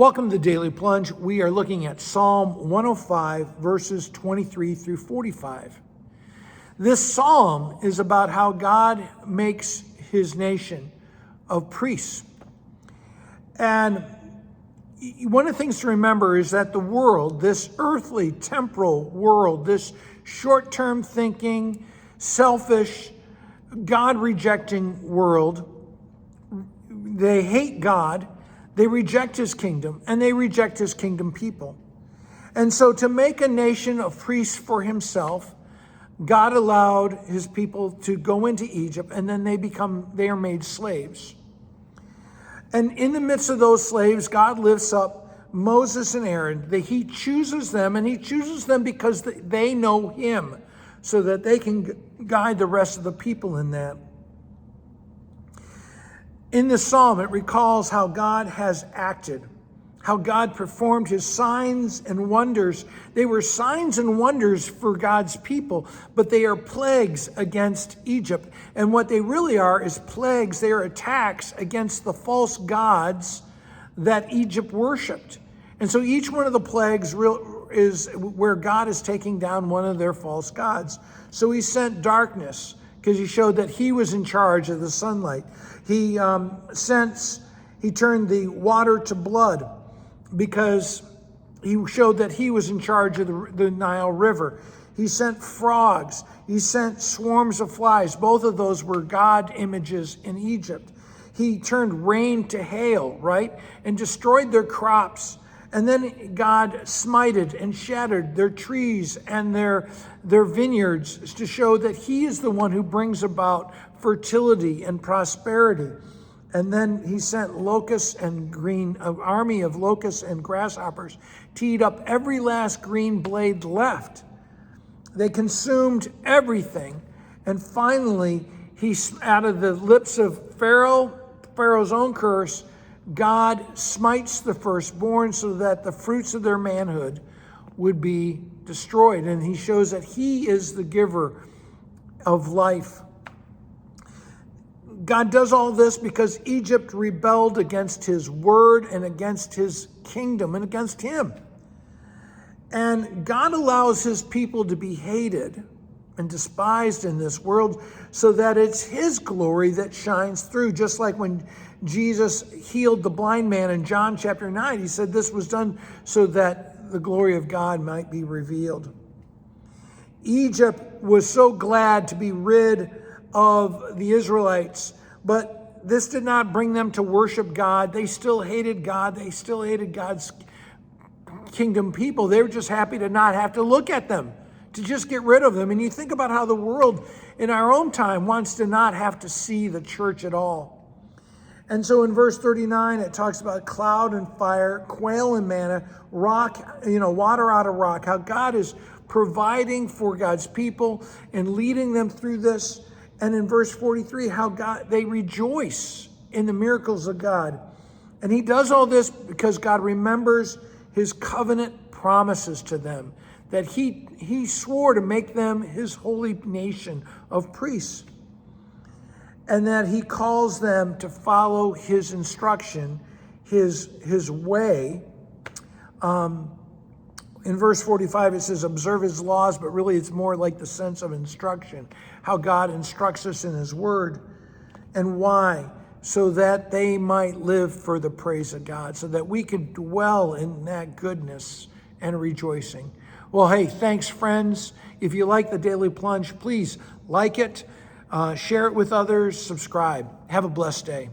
Welcome to the Daily Plunge. We are looking at Psalm 105, verses 23 through 45. This psalm is about how God makes his nation of priests. And one of the things to remember is that the world, this earthly, temporal world, this short-term thinking, selfish, God-rejecting world, they hate God. They reject his kingdom, and they reject his kingdom people. And so to make a nation of priests for himself, God allowed his people to go into Egypt, and then they are made slaves. And in the midst of those slaves, God lifts up Moses and Aaron. He chooses them, and he chooses them because they know him, so that they can guide the rest of the people in that. In this psalm, it recalls how God has acted, how God performed his signs and wonders. They were signs and wonders for God's people, but they are plagues against Egypt. And what they really are is plagues. They are attacks against the false gods that Egypt worshiped. And so each one of the plagues is where God is taking down one of their false gods. So he sent darkness, because he showed that he was in charge of the sunlight. He turned the water to blood, because he showed that he was in charge of the Nile River. He sent frogs. He sent swarms of flies. Both of those were God images in Egypt. He turned rain to hail, right? And destroyed their crops. And then God smited and shattered their trees and their vineyards to show that he is the one who brings about fertility and prosperity. And then he sent locusts and an army of locusts and grasshoppers to eat up every last green blade left. They consumed everything. And finally, out of the lips of Pharaoh's own curse, God smites the firstborn so that the fruits of their manhood would be destroyed. And he shows that he is the giver of life. God does all this because Egypt rebelled against his word and against his kingdom and against him. And God allows his people to be hated and despised in this world so that it's his glory that shines through. Just like when Jesus healed the blind man in John chapter 9, he said this was done so that the glory of God might be revealed. Egypt was so glad to be rid of the Israelites, but this did not bring them to worship God. They still hated God. They still hated God's kingdom people. They were just happy to not have to look at them, to just get rid of them. And you think about how the world in our own time wants to not have to see the church at all. And so in verse 39, it talks about cloud and fire, quail and manna, rock, water out of rock, how God is providing for God's people and leading them through this. And in verse 43, how they rejoice in the miracles of God. And he does all this because God remembers his covenant promises to them, that he swore to make them his holy nation of priests, and that he calls them to follow his instruction, his way. In verse 45, it says, observe his laws, but really it's more like the sense of instruction, how God instructs us in his word. And why? So that they might live for the praise of God, so that we could dwell in that goodness and rejoicing. Well, hey, thanks, friends. If you like the Daily Plunge, please like it, share it with others, subscribe. Have a blessed day.